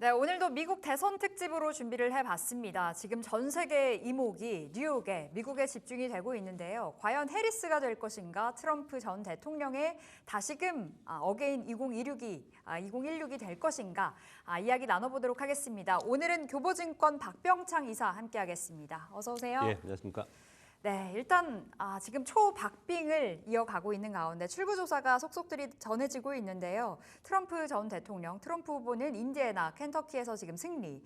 네, 오늘도 미국 대선 특집으로 준비를 해봤습니다. 지금 전 세계 이목이 뉴욕에 미국에 집중이 되고 있는데요. 과연 해리스가 될 것인가, 트럼프 전 대통령의 다시금 어게인 2016이 될 것인가 이야기 나눠보도록 하겠습니다. 오늘은 교보증권 박병창 이사 함께하겠습니다. 어서 오세요. 예, 안녕하십니까. 네, 일단 지금 초박빙을 이어가고 있는 가운데 출구조사가 속속들이 전해지고 있는데요. 트럼프 전 대통령, 트럼프 후보는 인디애나, 켄터키에서 지금 승리,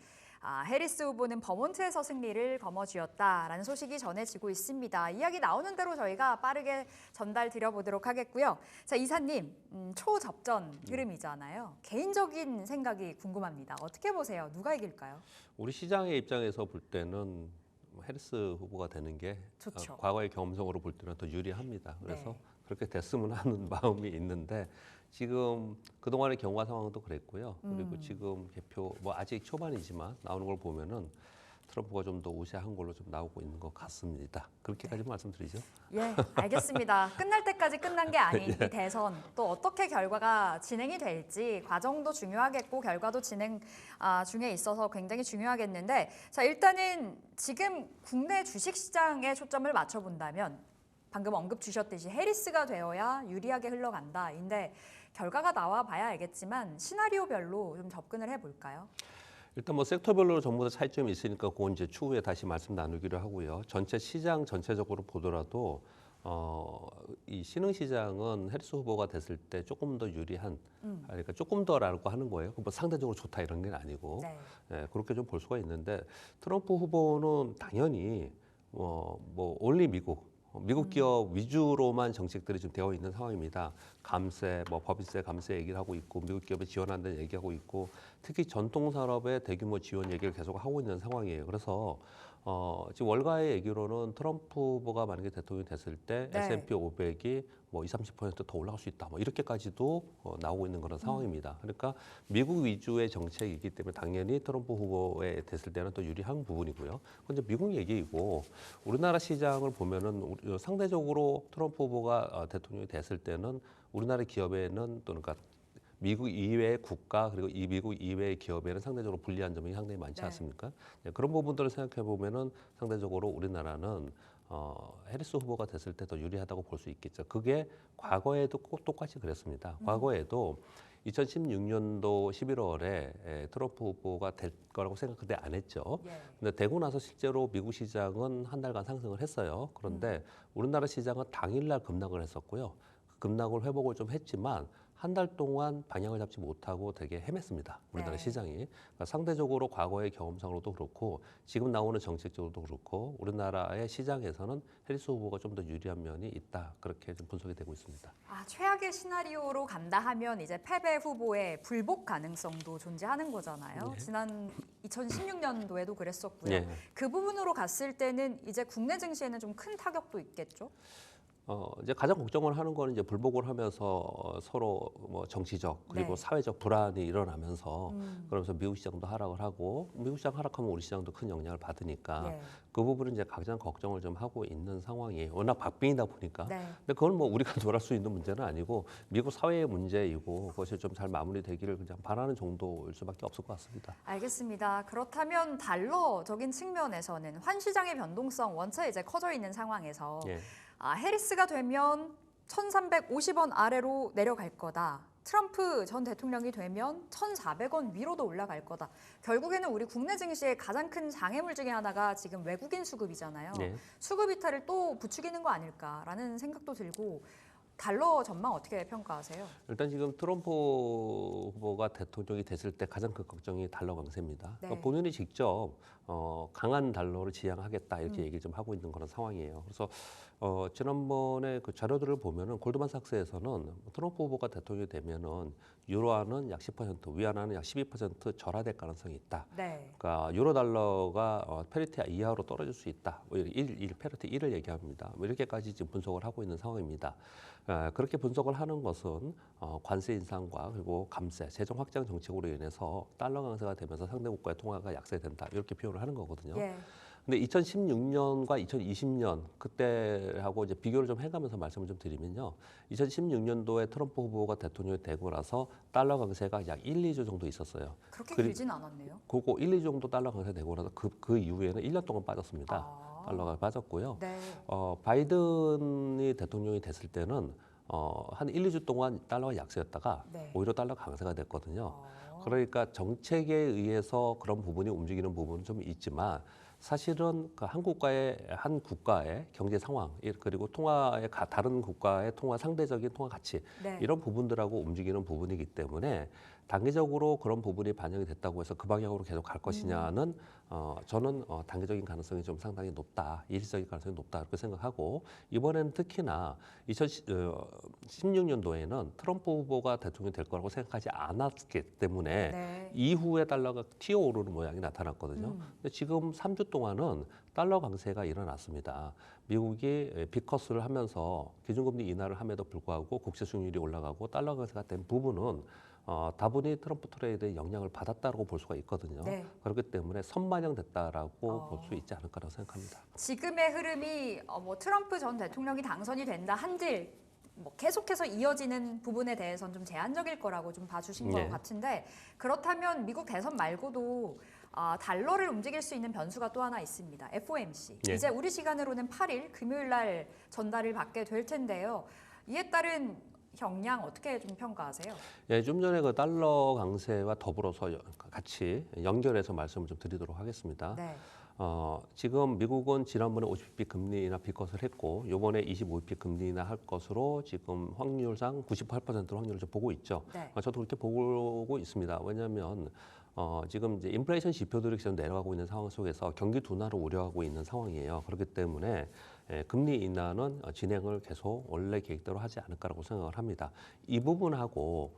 해리스 후보는 버몬트에서 승리를 거머쥐었다라는 소식이 전해지고 있습니다. 이야기 나오는 대로 저희가 빠르게 전달 드려보도록 하겠고요. 자, 이사님, 초접전 흐름이잖아요. 개인적인 생각이 궁금합니다. 어떻게 보세요? 누가 이길까요? 우리 시장의 입장에서 볼 때는 해리스 후보가 되는 게 좋죠. 과거의 경험성으로 볼 때는 더 유리합니다. 그래서 네. 그렇게 됐으면 하는 마음이 있는데 지금 그동안의 경과 상황도 그랬고요. 그리고 지금 개표 아직 초반이지만 나오는 걸 보면은 트럼프가 좀 더 우세한 걸로 좀 나오고 있는 것 같습니다. 그렇게까지 말씀드리죠. 예, 알겠습니다. 끝날 때까지 끝난 게 아닌 이 대선 또 어떻게 결과가 진행이 될지 과정도 중요하겠고 결과도 진행 중에 있어서 굉장히 중요하겠는데 자 일단은 지금 국내 주식시장에 초점을 맞춰본다면 방금 언급 주셨듯이 해리스가 되어야 유리하게 흘러간다인데 결과가 나와 봐야 알겠지만 시나리오별로 좀 접근을 해볼까요? 일단 섹터별로 전부 다 차이점이 있으니까 그건 이제 추후에 다시 말씀 나누기로 하고요. 전체 시장 전체적으로 보더라도 이 신흥시장은 해리스 후보가 됐을 때 조금 더 유리한, 그러니까 조금 더라고 하는 거예요. 상대적으로 좋다 이런 게 아니고 네. 예, 그렇게 좀 볼 수가 있는데 트럼프 후보는 당연히 올리 미국 기업 위주로만 정책들이 좀 되어 있는 상황입니다. 감세, 법인세 감세 얘기를 하고 있고 미국 기업에 지원한다는 얘기하고 있고 특히 전통 산업의 대규모 지원 얘기를 계속 하고 있는 상황이에요. 그래서 지금 월가의 얘기로는 트럼프 후보가 만약에 대통령이 됐을 때 네. S&P 500이 20-30%더 올라갈 수 있다. 이렇게까지도 나오고 있는 그런 상황입니다. 그러니까 미국 위주의 정책이기 때문에 당연히 트럼프 후보에 됐을 때는 또 유리한 부분이고요. 그건 이제 미국 얘기이고 우리나라 시장을 보면은 상대적으로 트럼프 후보가 대통령이 됐을 때는 우리나라 기업에는 또 그러니까 미국 이외의 국가 그리고 이 미국 이외의 기업에는 상대적으로 불리한 점이 상당히 많지 네. 않습니까? 네, 그런 부분들을 생각해 보면은 상대적으로 우리나라는 해리스 후보가 됐을 때 더 유리하다고 볼 수 있겠죠. 그게 과거에도 꼭 똑같이 그랬습니다. 과거에도 2016년도 11월에 트럼프 후보가 될 거라고 생각 그때 안 했죠. 예. 근데 되고 나서 실제로 미국 시장은 한 달간 상승을 했어요. 그런데 우리나라 시장은 당일날 급락을 했었고요. 그 급락을 회복을 좀 했지만 한 달 동안 방향을 잡지 못하고 되게 헤맸습니다. 우리나라 네. 시장이. 그러니까 상대적으로 과거의 경험상으로도 그렇고 지금 나오는 정책적으로도 그렇고 우리나라의 시장에서는 해리스 후보가 좀 더 유리한 면이 있다. 그렇게 좀 분석이 되고 있습니다. 최악의 시나리오로 간다 하면 이제 패배 후보의 불복 가능성도 존재하는 거잖아요. 네. 지난 2016년도에도 그랬었고요. 네. 그 부분으로 갔을 때는 이제 국내 증시에는 좀 큰 타격도 있겠죠? 이제 가장 걱정을 하는 거는 이제 불복을 하면서 서로 정치적 그리고 네. 사회적 불안이 일어나면서 그러면서 미국 시장도 하락을 하고 미국 시장 하락하면 우리 시장도 큰 영향을 받으니까 예. 그 부분은 이제 가장 걱정을 좀 하고 있는 상황이에요. 워낙 박빙이다 보니까. 네. 근데 그건 우리가 조율할 수 있는 문제는 아니고 미국 사회의 문제이고 그것이 좀 잘 마무리되기를 그냥 바라는 정도일 수밖에 없을 것 같습니다. 알겠습니다. 그렇다면 달러적인 측면에서는 환시장의 변동성 원체 이제 커져 있는 상황에서 예. 해리스가 되면 1,350원 아래로 내려갈 거다. 트럼프 전 대통령이 되면 1,400원 위로도 올라갈 거다. 결국에는 우리 국내 증시의 가장 큰 장애물 중에 하나가 지금 외국인 수급이잖아요. 네. 수급 이탈을 또 부추기는 거 아닐까라는 생각도 들고 달러 전망 어떻게 평가하세요? 일단 지금 트럼프 후보가 대통령이 됐을 때 가장 큰 걱정이 달러 강세입니다. 네. 그러니까 본인이 직접 강한 달러를 지향하겠다 이렇게 얘기를 좀 하고 있는 그런 상황이에요. 그래서 지난번에 그 자료들을 보면은 골드만삭스에서는 트럼프 후보가 대통령이 되면은 유로화는 약 10%, 위안화는 약 12% 절하될 가능성이 있다. 네. 그러니까 유로 달러가 페리티 이하로 떨어질 수 있다. 페리티 1을 얘기합니다. 이렇게까지 지금 분석을 하고 있는 상황입니다. 그렇게 분석을 하는 것은 관세 인상과 그리고 감세, 재정 확장 정책으로 인해서 달러 강세가 되면서 상대 국가의 통화가 약세된다. 이렇게 표현을 하는 거거든요. 예. 근데 2016년과 2020년 그때하고 이제 비교를 좀 해가면서 말씀을 좀 드리면요. 2016년도에 트럼프 후보가 대통령이 되고 나서 달러 강세가 약 1, 2주 정도 있었어요. 그렇게 그리- 길진 않았네요. 그거 1, 2주 정도 달러 강세 되고 나서 그 이후에는 1년 동안 빠졌습니다. 아, 달러가 빠졌고요. 네. 바이든이 대통령이 됐을 때는 한 1, 2주 동안 달러가 약세였다가 네. 오히려 달러 강세가 됐거든요. 어, 그러니까 정책에 의해서 그런 부분이 움직이는 부분은 좀 있지만 사실은 그 한 국가의 경제 상황 그리고 다른 국가의 통화 상대적인 통화 가치 네. 이런 부분들하고 움직이는 부분이기 때문에 단기적으로 그런 부분이 반영이 됐다고 해서 그 방향으로 계속 갈 것이냐는 저는 단기적인 가능성이 좀 상당히 높다, 일시적인 가능성이 높다 이렇게 생각하고 이번에는 특히나 2016년도에는 트럼프 후보가 대통령이 될 거라고 생각하지 않았기 때문에 네. 이후에 달러가 튀어오르는 모양이 나타났거든요. 음. 근데 지금 3주 동안은 달러 강세가 일어났습니다. 미국이 빅커스를 하면서 기준금리 인하를 함에도 불구하고 국채 수익률이 올라가고 달러 강세가 된 부분은 다분히 트럼프 트레이드의 영향을 받았다고 볼 수가 있거든요. 네. 그렇기 때문에 선반영됐다라고 어. 볼 수 있지 않을까라고 생각합니다. 지금의 흐름이 뭐 트럼프 전 대통령이 당선이 된다 한들 뭐 계속해서 이어지는 부분에 대해서는 좀 제한적일 거라고 좀 봐주신 것 네. 같은데 그렇다면 미국 대선 말고도 달러를 움직일 수 있는 변수가 또 하나 있습니다. FOMC. 예. 이제 우리 시간으로는 8일 금요일 날 전달을 받게 될 텐데요. 이에 따른 영향 어떻게 좀 평가하세요? 예, 좀 전에 그 달러 강세와 더불어서 같이 연결해서 말씀을 좀 드리도록 하겠습니다. 네. 지금 미국은 지난번에 50bp 금리 인하 빅컷을 했고 이번에 25bp 금리 인하 할 것으로 지금 확률상 98%로 확률을 좀 보고 있죠. 네. 저도 그렇게 보고 있습니다. 왜냐하면 지금 이제 인플레이션 지표들이 계속 내려가고 있는 상황 속에서 경기 둔화를 우려하고 있는 상황이에요. 그렇기 때문에 금리 인하는 진행을 계속 원래 계획대로 하지 않을까라고 생각을 합니다. 이 부분하고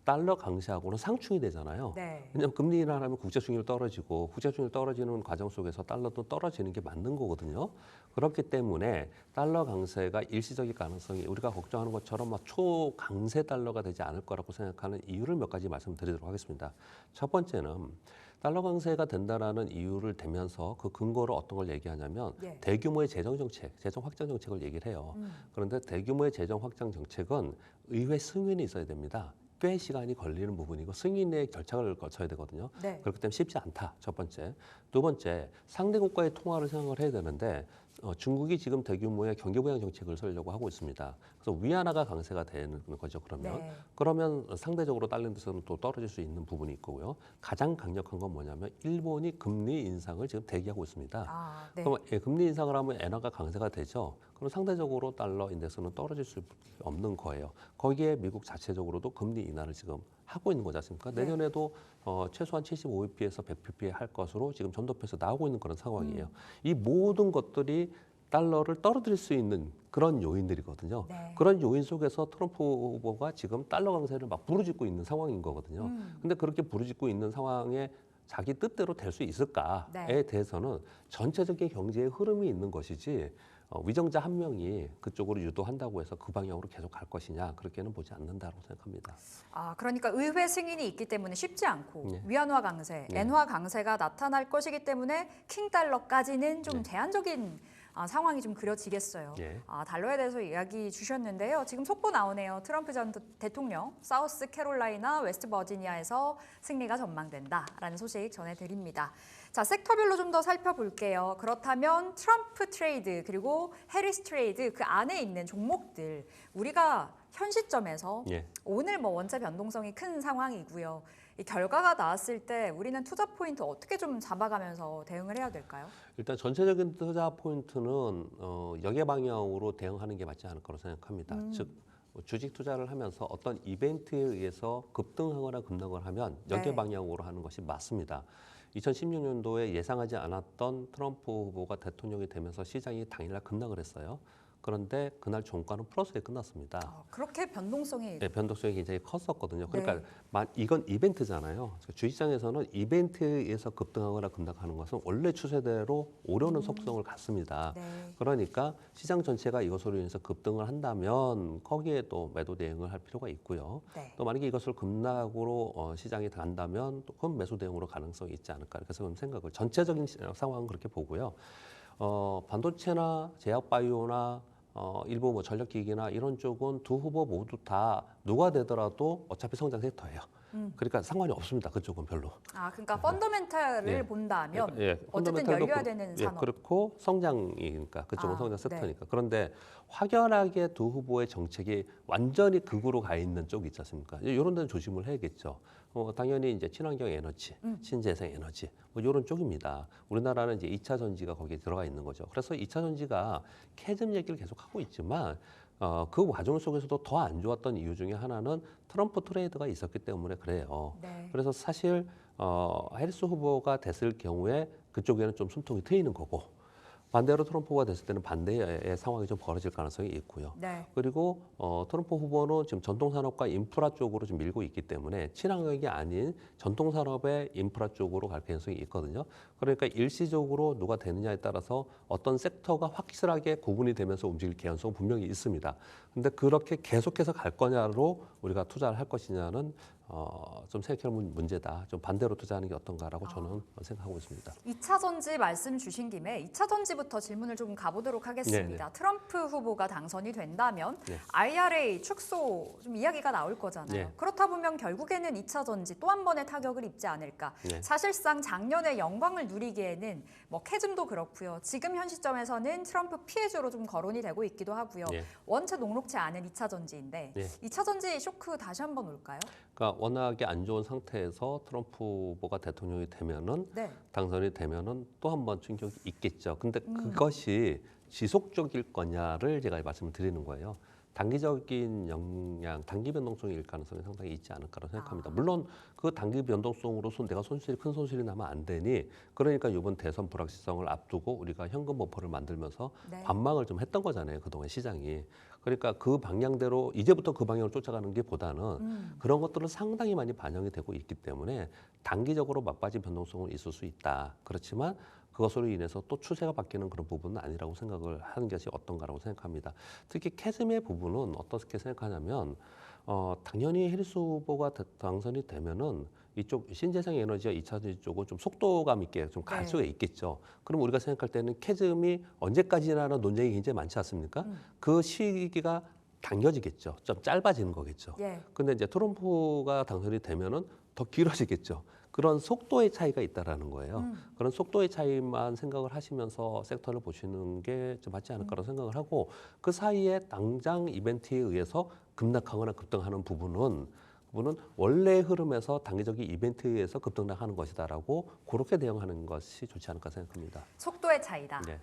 달러 강세하고는 상충이 되잖아요. 네. 왜냐하면 금리 인하하면 국제 수익률 떨어지고 국제 수익률 떨어지는 과정 속에서 달러도 떨어지는 게 맞는 거거든요. 그렇기 때문에 달러 강세가 일시적인 가능성이 우리가 걱정하는 것처럼 막 초강세 달러가 되지 않을 거라고 생각하는 이유를 몇 가지 말씀드리도록 하겠습니다. 첫 번째는 달러 강세가 된다라는 이유를 대면서 그 근거로 어떤 걸 얘기하냐면 예. 대규모의 재정 정책, 재정 확장 정책을 얘기를 해요. 그런데 대규모의 재정 확장 정책은 의회 승인이 있어야 됩니다. 꽤 시간이 걸리는 부분이고 승인의 절차를 거쳐야 되거든요. 네. 그렇기 때문에 쉽지 않다. 첫 번째. 두 번째, 상대 국가의 통화를 생각을 해야 되는데 중국이 지금 대규모의 경기 부양 정책을 쓰려고 하고 있습니다. 그래서 위안화가 강세가 되는 거죠. 네. 그러면 상대적으로 다른 데서는 또 떨어질 수 있는 부분이 있고요. 가장 강력한 건 뭐냐면 일본이 금리 인상을 지금 대기하고 있습니다. 네. 그럼 금리 인상을 하면 엔화가 강세가 되죠. 그럼 상대적으로 달러 인덱스는 떨어질 수 없는 거예요. 거기에 미국 자체적으로도 금리 인하를 지금 하고 있는 거지 않습니까? 네. 내년에도 최소한 75bp에서 100bp 할 것으로 지금 전도표에서 나오고 있는 그런 상황이에요. 이 모든 것들이 달러를 떨어뜨릴 수 있는 그런 요인들이거든요. 네. 그런 요인 속에서 트럼프 후보가 지금 달러 강세를 막 부르짖고 있는 상황인 거거든요. 근데 그렇게 부르짖고 있는 상황에 자기 뜻대로 될 수 있을까에 네. 대해서는 전체적인 경제의 흐름이 있는 것이지 위정자 한 명이 그쪽으로 유도한다고 해서 그 방향으로 계속 갈 것이냐 그렇게는 보지 않는다고 생각합니다. 그러니까 의회 승인이 있기 때문에 쉽지 않고 네. 위안화 강세, 네. 엔화 강세가 나타날 것이기 때문에 킹달러까지는 좀 네. 제한적인 상황이 좀 그려지겠어요. 예. 달러에 대해서 이야기 주셨는데요. 지금 속보 나오네요. 트럼프 전 대통령 사우스 캐롤라이나 웨스트 버지니아에서 승리가 전망된다라는 소식 전해드립니다. 자, 섹터별로 좀 더 살펴볼게요. 그렇다면 트럼프 트레이드 그리고 해리스 트레이드 그 안에 있는 종목들 우리가 현 시점에서 예. 오늘 뭐 원체 변동성이 큰 상황이고요. 이 결과가 나왔을 때 우리는 투자 포인트 어떻게 좀 잡아가면서 대응을 해야 될까요? 일단 전체적인 투자 포인트는 역의 방향으로 대응하는 게 맞지 않을 거라고 생각합니다. 즉 주식 투자를 하면서 어떤 이벤트에 의해서 급등하거나 급락을 하면 역의 네. 방향으로 하는 것이 맞습니다. 2016년도에 예상하지 않았던 트럼프 후보가 대통령이 되면서 시장이 당일날 급락을 했어요. 그런데 그날 종가는 플러스에 끝났습니다. 그렇게 변동성이 네, 변동성이 굉장히 컸었거든요. 네. 그러니까 이건 이벤트잖아요. 주식시장에서는 이벤트에서 급등하거나 급락하는 것은 원래 추세대로 오려는 속성을 갖습니다. 네. 그러니까 시장 전체가 이것으로 인해서 급등을 한다면 거기에 또 매도 대응을 할 필요가 있고요. 네. 또 만약에 이것을 급락으로 시장이 간다면 또 그건 매수 대응으로 가능성이 있지 않을까. 그래서 그런 생각을 전체적인 상황은 그렇게 보고요. 반도체나 제약바이오나 일부 뭐 전력기기나 이런 쪽은 두 후보 모두 다 누가 되더라도 어차피 성장 섹터예요. 그러니까 상관이 없습니다. 그쪽은 별로. 그러니까 펀더멘탈을 예. 본다면 어쨌든 펀더멘탈도 열려야 되는 산업. 그렇고 성장이니까 그쪽은 성장 네. 섹터니까. 그런데 확연하게 두 후보의 정책이 완전히 극으로 가 있는 쪽이 있지 않습니까? 이런 데는 조심을 해야겠죠. 당연히 이제 친환경 에너지, 신재생 에너지 뭐 이런 쪽입니다. 우리나라는 이제 2차 전지가 거기에 들어가 있는 거죠. 그래서 2차 전지가 캐즘 얘기를 계속 하고 있지만 그 과정 속에서도 더 안 좋았던 이유 중에 하나는 트럼프 트레이드가 있었기 때문에 그래요. 네. 그래서 사실 해리스 후보가 됐을 경우에 그쪽에는 좀 숨통이 트이는 거고 반대로 트럼프가 됐을 때는 반대의 상황이 좀 벌어질 가능성이 있고요. 네. 그리고 트럼프 후보는 지금 전통산업과 인프라 쪽으로 좀 밀고 있기 때문에 친환경이 아닌 전통산업의 인프라 쪽으로 갈 가능성이 있거든요. 그러니까 일시적으로 누가 되느냐에 따라서 어떤 섹터가 확실하게 구분이 되면서 움직일 개연성은 분명히 있습니다. 근데 그렇게 계속해서 갈 거냐로 우리가 투자를 할 것이냐는 좀 생각해보면 문제다. 좀 반대로 투자하는 게 어떤가라고 저는 생각하고 있습니다. 2차 전지 말씀 주신 김에 2차 전지부터 질문을 좀 가보도록 하겠습니다. 네네. 트럼프 후보가 당선이 된다면 네. IRA 축소 좀 이야기가 나올 거잖아요. 네. 그렇다 보면 결국에는 2차 전지 또 한 번의 타격을 입지 않을까. 네. 사실상 작년에 영광을 누리기에는 뭐 캐즘도 그렇고요. 지금 현 시점에서는 트럼프 피해주로 좀 거론이 되고 있기도 하고요. 네. 원체 녹록지 않은 2차 전지인데 네. 2차 전지 쇼크 다시 한번 올까요? 그러니까 워낙에 안 좋은 상태에서 트럼프 후보가 대통령이 되면은 네. 당선이 되면은 또 한 번 충격이 있겠죠. 근데 그것이 지속적일 거냐를 제가 말씀을 드리는 거예요. 단기적인 영향, 단기 변동성일 가능성이 상당히 있지 않을까라고 생각합니다. 물론 그 단기 변동성으로서 내가 큰 손실이 나면 안 되니 그러니까 이번 대선 불확실성을 앞두고 우리가 현금 버퍼를 만들면서 네. 관망을 좀 했던 거잖아요. 그동안 시장이. 그러니까 그 방향대로 이제부터 그 방향을 쫓아가는 게 보다는 그런 것들은 상당히 많이 반영이 되고 있기 때문에 단기적으로 막바지 변동성은 있을 수 있다. 그렇지만 그것으로 인해서 또 추세가 바뀌는 그런 부분은 아니라고 생각을 하는 것이 어떤가라고 생각합니다. 특히 캐즘의 부분은 어떻게 생각하냐면 당연히 해리스 후보가 당선이 되면은 이쪽 신재생 에너지와 2차 전지 쪽은 좀 속도감 있게 좀 갈 네. 수가 있겠죠. 그럼 우리가 생각할 때는 캐즘이 언제까지나라는 논쟁이 굉장히 많지 않습니까? 그 시기가 당겨지겠죠. 좀 짧아지는 거겠죠. 예. 근데 이제 트럼프가 당선이 되면은 더 길어지겠죠. 그런 속도의 차이가 있다라는 거예요. 그런 속도의 차이만 생각을 하시면서 섹터를 보시는 게 좀 맞지 않을까라고 생각을 하고 그 사이에 당장 이벤트에 의해서 급락하거나 급등하는 부분은 원래의 흐름에서 단기적인 이벤트에 의해서 급등락하는 것이다라고 그렇게 대응하는 것이 좋지 않을까 생각합니다. 속도의 차이다. 네.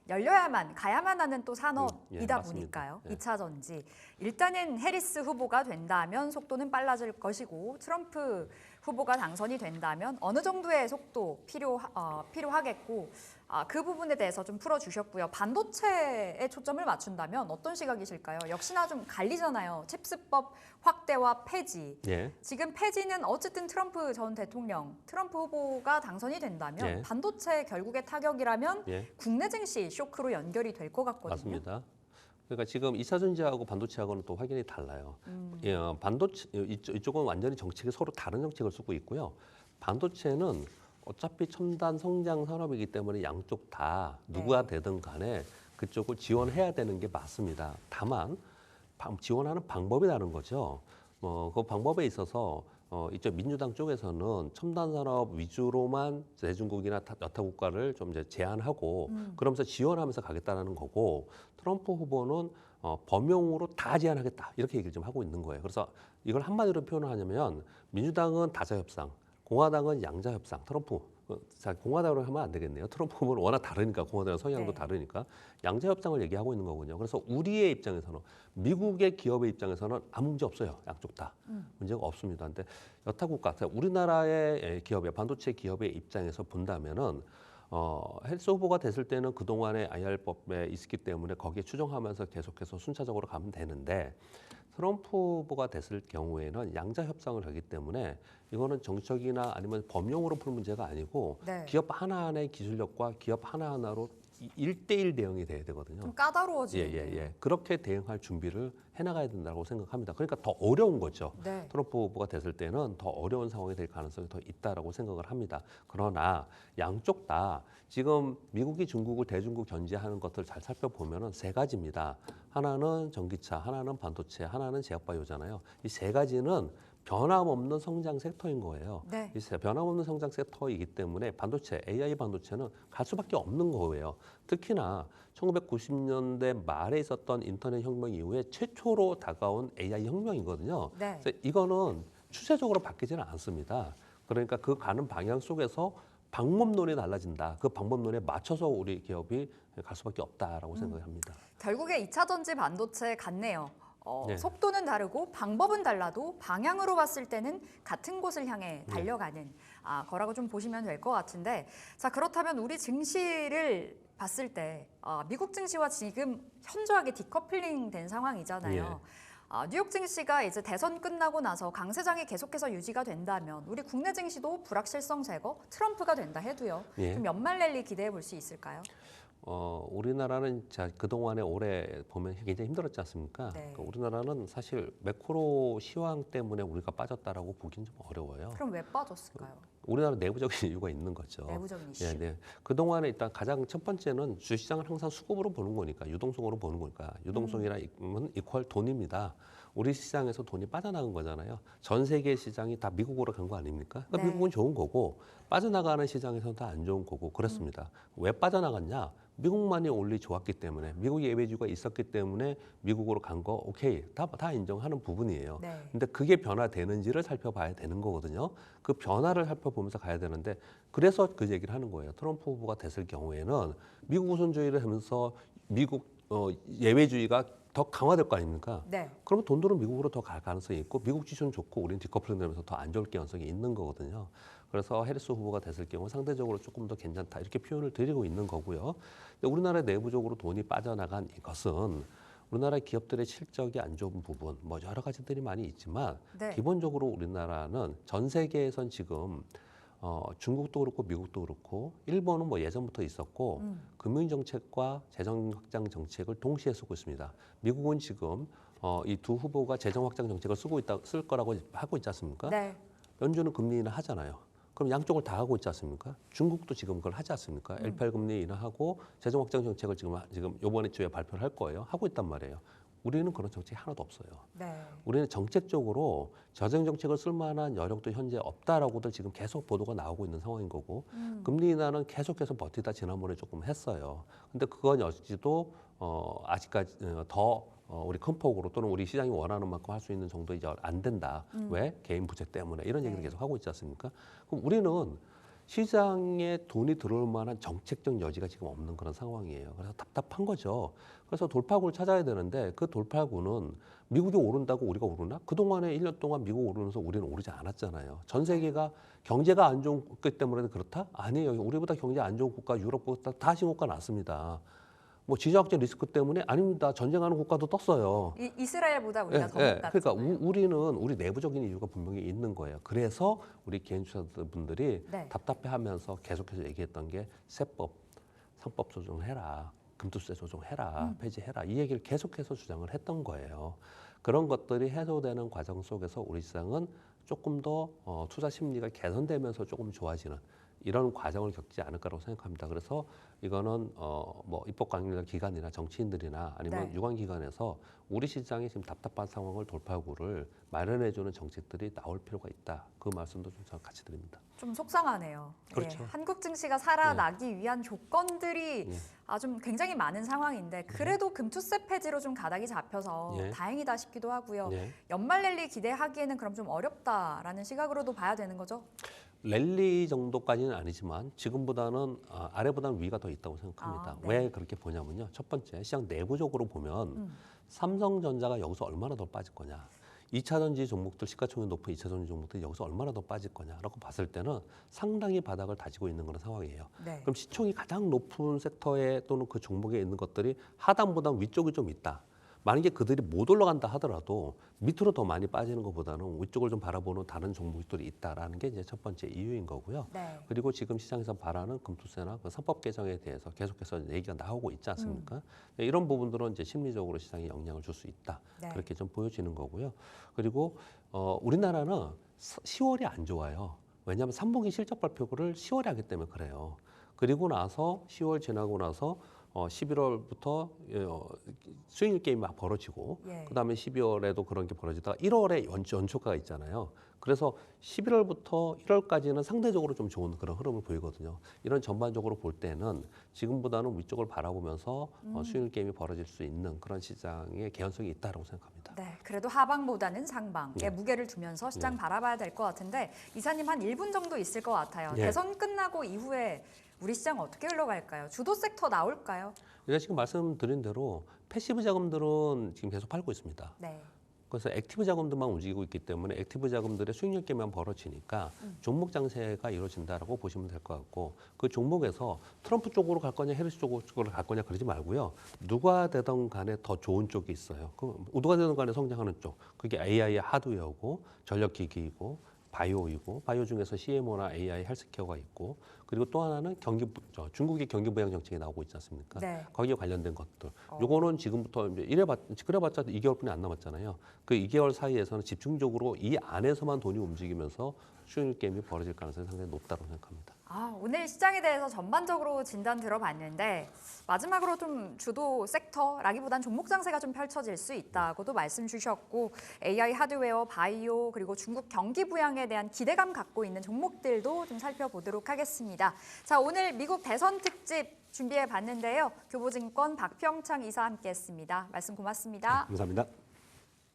열려야만 가야만 하는 또 산업이다 맞습니다. 보니까요. 네. 2차 전지. 일단은 해리스 후보가 된다면 속도는 빨라질 것이고 트럼프 후보가 당선이 된다면 어느 정도의 속도 필요하겠고 그 부분에 대해서 좀 풀어주셨고요. 반도체에 초점을 맞춘다면 어떤 시각이실까요? 역시나 좀 갈리잖아요. 칩스법 확대와 폐지. 예. 지금 폐지는 어쨌든 트럼프 전 대통령, 트럼프 후보가 당선이 된다면 예. 반도체 결국의 타격이라면 예. 국내 증시 쇼크로 연결이 될 것 같거든요. 맞습니다. 그러니까 지금 2차 전지하고 반도체하고는 또 확연히 달라요. 예, 반도체 이쪽은 완전히 정책이 서로 다른 정책을 쓰고 있고요. 반도체는 어차피 첨단 성장 산업이기 때문에 양쪽 다 누가 되든 간에 그쪽을 지원해야 되는 게 맞습니다. 다만 지원하는 방법이 다른 거죠. 그 방법에 있어서 이쪽 민주당 쪽에서는 첨단 산업 위주로만 대중국이나 여타 국가를 좀 이제 제한하고 그러면서 지원하면서 가겠다라는 거고 트럼프 후보는 범용으로 다 제한하겠다 이렇게 얘기를 좀 하고 있는 거예요. 그래서 이걸 한마디로 표현하냐면 민주당은 다자협상, 공화당은 양자협상, 트럼프 공화당으로 하면 안 되겠네요. 트럼프 후보는 워낙 다르니까 공화당 성향도 네. 다르니까 양자협상을 얘기하고 있는 거군요. 그래서 우리의 입장에서는 미국의 기업의 입장에서는 아무 문제 없어요. 양쪽 다 문제가 없습니다. 근데 여타 국가, 우리나라의 기업의 반도체 기업의 입장에서 본다면은 헬스 후보가 됐을 때는 그동안의 IR법에 있었기 때문에 거기에 추정하면서 계속해서 순차적으로 가면 되는데 트럼프 후보가 됐을 경우에는 양자 협상을 하기 때문에 이거는 정책이나 아니면 법령으로 풀 문제가 아니고 네. 기업 하나하나의 기술력과 기업 하나하나로 1대1 대응이 돼야 되거든요. 좀 까다로워지네요. 예. 그렇게 대응할 준비를 해나가야 된다고 생각합니다. 그러니까 더 어려운 거죠. 네. 트럼프 후보가 됐을 때는 더 어려운 상황이 될 가능성이 더 있다라고 생각을 합니다. 그러나 양쪽 다 지금 미국이 중국을 대중국 견제하는 것들 잘 살펴보면은 세 가지입니다. 하나는 전기차, 하나는 반도체, 하나는 제약바이오잖아요. 이 세 가지는 변함없는 성장 섹터인 거예요. 네. 이 변함없는 성장 섹터이기 때문에 반도체, AI 반도체는 갈 수밖에 없는 거예요. 특히나 1990년대 말에 있었던 인터넷 혁명 이후에 최초로 다가온 AI 혁명이거든요. 네. 그래서 이거는 추세적으로 바뀌지는 않습니다. 그러니까 그 가는 방향 속에서 방법론이 달라진다. 그 방법론에 맞춰서 우리 기업이 갈 수밖에 없다라고 생각을 합니다. 결국에 2차 전지 반도체 같네요. 네. 속도는 다르고 방법은 달라도 방향으로 봤을 때는 같은 곳을 향해 달려가는 거라고 좀 보시면 될 것 같은데, 자 그렇다면 우리 증시를 봤을 때 미국 증시와 지금 현저하게 디커플링 된 상황이잖아요. 뉴욕 증시가 이제 대선 끝나고 나서 강세장이 계속해서 유지가 된다면 우리 국내 증시도 불확실성 제거, 트럼프가 된다 해도요. 예. 좀 연말 랠리 기대해 볼 수 있을까요? 우리나라는 그동안에 올해 보면 굉장히 힘들었지 않습니까? 네. 그러니까 우리나라는 사실 매크로 시황 때문에 우리가 빠졌다라고 보기는 좀 어려워요. 그럼 왜 빠졌을까요? 우리나라 내부적인 이유가 있는 거죠. 내부적인 이슈. 네. 그동안에 일단 가장 첫 번째는 주시장을 항상 수급으로 보는 거니까, 유동성으로 보는 거니까, 유동성이란 이퀄 돈입니다. 우리 시장에서 돈이 빠져나간 거잖아요. 전 세계 시장이 다 미국으로 간 거 아닙니까? 그러니까 네. 미국은 좋은 거고 빠져나가는 시장에서는 다 안 좋은 거고 그렇습니다. 왜 빠져나갔냐? 미국만이 원리 좋았기 때문에, 미국 예배주가 있었기 때문에 미국으로 간 거 오케이 다 인정하는 부분이에요. 네. 근데 그게 변화되는지를 살펴봐야 되는 거거든요. 그 변화를 살펴보면서 가야 되는데, 그래서 그 얘기를 하는 거예요. 트럼프 후보가 됐을 경우에는 미국 우선주의를 하면서 미국 예외주의가 더 강화될 거 아닙니까? 네. 그러면 돈들은 미국으로 더 갈 가능성이 있고 미국 지수는 좋고 우리는 디커플링 되면서 더 안 좋을 가능성이 있는 거거든요. 그래서 해리스 후보가 됐을 경우 상대적으로 조금 더 괜찮다 이렇게 표현을 드리고 있는 거고요. 근데 우리나라 내부적으로 돈이 빠져나간 이것은 우리나라 기업들의 실적이 안 좋은 부분, 뭐 여러 가지들이 많이 있지만 네. 기본적으로 우리나라는 전 세계에선 지금 중국도 그렇고 미국도 그렇고 일본은 뭐 예전부터 있었고 금융 정책과 재정 확장 정책을 동시에 쓰고 있습니다. 미국은 지금 이 두 후보가 재정 확장 정책을 쓸 거라고 하고 있지 않습니까? 네. 연준은 금리 인하 하잖아요. 그럼 양쪽을 다 하고 있지 않습니까? 중국도 지금 그걸 하지 않습니까? L8 금리 인하하고 재정 확장 정책을 지금 이번에 주에 발표를 할 거예요. 하고 있단 말이에요. 우리는 그런 정책이 하나도 없어요. 네. 우리는 정책적으로 저정 정책을 쓸 만한 여력도 현재 없다라고들 지금 계속 보도가 나오고 있는 상황인 거고 금리 인하는 계속해서 버티다 지난번에 조금 했어요. 근데 그건 여지도 아직까지 더 우리 큰 폭으로 또는 우리 시장이 원하는 만큼 할 수 있는 정도 이제 안 된다. 왜? 개인 부채 때문에 이런 얘기를 네. 계속 하고 있지 않습니까? 그럼 우리는 시장에 돈이 들어올 만한 정책적 여지가 지금 없는 그런 상황이에요. 그래서 답답한 거죠. 그래서 돌파구를 찾아야 되는데 그 돌파구는 미국이 오른다고 우리가 오르나? 그동안에 1년 동안 미국 오르면서 우리는 오르지 않았잖아요. 전 세계가 경제가 안 좋기 때문에 그렇다? 아니에요. 우리보다 경제 안 좋은 국가, 유럽보다 다 신고가 났습니다. 뭐 지정학적 리스크 때문에 아닙니다. 전쟁하는 국가도 떴어요. 이스라엘보다 우리가 더 못났잖아요. 그러니까 우리는 우리 내부적인 이유가 분명히 있는 거예요. 그래서 우리 개인 투자자분들이 네. 답답해하면서 계속해서 얘기했던 게 세법, 상법 조정해라, 금투세 조정해라, 폐지해라 이 얘기를 계속해서 주장을 했던 거예요. 그런 것들이 해소되는 과정 속에서 우리 시장은 조금 더 투자 심리가 개선되면서 조금 좋아지는 이런 과정을 겪지 않을까라고 생각합니다. 그래서 이거는 뭐 입법 관련 기관이나 정치인들이나 아니면 네. 유관 기관에서 우리 시장이 지금 답답한 상황을 돌파구를 마련해주는 정책들이 나올 필요가 있다. 그 말씀도 좀 같이 드립니다. 좀 속상하네요. 그렇죠. 예, 한국 증시가 살아나기 위한 조건들이 좀 굉장히 많은 상황인데 그래도 금투세 폐지로 좀 가닥이 잡혀서 예. 다행이다 싶기도 하고요. 네. 연말 랠리 기대하기에는 그럼 좀 어렵다라는 시각으로도 봐야 되는 거죠? 랠리 정도까지는 아니지만 지금보다는 아래보다는 위가 더 있다고 생각합니다. 네. 왜 그렇게 보냐면요. 첫 번째 시장 내부적으로 보면 삼성전자가 여기서 얼마나 더 빠질 거냐. 2차전지 종목들, 시가총액 높은 2차전지 종목들이 여기서 얼마나 더 빠질 거냐라고 봤을 때는 상당히 바닥을 다지고 있는 그런 상황이에요. 네. 그럼 시총이 가장 높은 섹터에 또는 그 종목에 있는 것들이 하단보다 위쪽이 좀 있다. 만약에 그들이 못 올라간다 하더라도 밑으로 더 많이 빠지는 것보다는 위쪽을 좀 바라보는 다른 종목들이 있다라는 게 이제 첫 번째 이유인 거고요. 네. 그리고 지금 시장에서 바라는 금투세나 그 선법 개정에 대해서 계속해서 얘기가 나오고 있지 않습니까? 네, 이런 부분들은 이제 심리적으로 시장에 영향을 줄 수 있다. 네. 그렇게 좀 보여지는 거고요. 그리고 우리나라는 10월이 안 좋아요. 왜냐하면 3분기 실적 발표를 10월에 하기 때문에 그래요. 그리고 나서 10월 지나고 나서 11월부터 수익률 게임이 막 벌어지고 예. 그다음에 12월에도 그런 게 벌어지다가 1월에 연초가가 있잖아요. 그래서 11월부터 1월까지는 상대적으로 좀 좋은 그런 흐름을 보이거든요. 이런 전반적으로 볼 때는 지금보다는 위쪽을 바라보면서 수익률 게임이 벌어질 수 있는 그런 시장의 개연성이 있다고 생각합니다. 네, 그래도 하방보다는 상방에 네. 무게를 두면서 시장 바라봐야 될 것 같은데 이사님 한 1분 정도 있을 것 같아요. 예. 대선 끝나고 이후에 우리 시장 어떻게 흘러갈까요? 주도 섹터 나올까요? 제가 지금 말씀드린 대로 패시브 자금들은 지금 계속 팔고 있습니다. 네. 그래서 액티브 자금들만 움직이고 있기 때문에 액티브 자금들의 수익률 게임만 벌어지니까 종목 장세가 이루어진다라고 보시면 될 것 같고 그 종목에서 트럼프 쪽으로 갈 거냐 해리스 쪽으로 갈 거냐 그러지 말고요. 누가 되던 간에 더 좋은 쪽이 있어요. 누가 되던 간에 성장하는 쪽. 그게 AI 하드웨어고 전력기기이고 바이오이고 바이오 중에서 CMO나 AI 헬스케어가 있고 그리고 또 하나는 중국의 경기 부양 정책이 나오고 있지 않습니까? 네. 거기에 관련된 것들. 요거는 지금부터 이제 그래봤자 2개월뿐이 안 남았잖아요. 그 2개월 사이에서는 집중적으로 이 안에서만 돈이 움직이면서 수익률 게임이 벌어질 가능성이 상당히 높다고 생각합니다. 오늘 시장에 대해서 전반적으로 진단 들어봤는데 마지막으로 좀 주도 섹터라기보단 종목 장세가 좀 펼쳐질 수 있다고도 말씀 주셨고 AI 하드웨어, 바이오 그리고 중국 경기 부양에 대한 기대감 갖고 있는 종목들도 좀 살펴보도록 하겠습니다. 자, 오늘 미국 대선 특집 준비해 봤는데요. 교보증권 박평창 이사 함께했습니다. 말씀 고맙습니다. 감사합니다.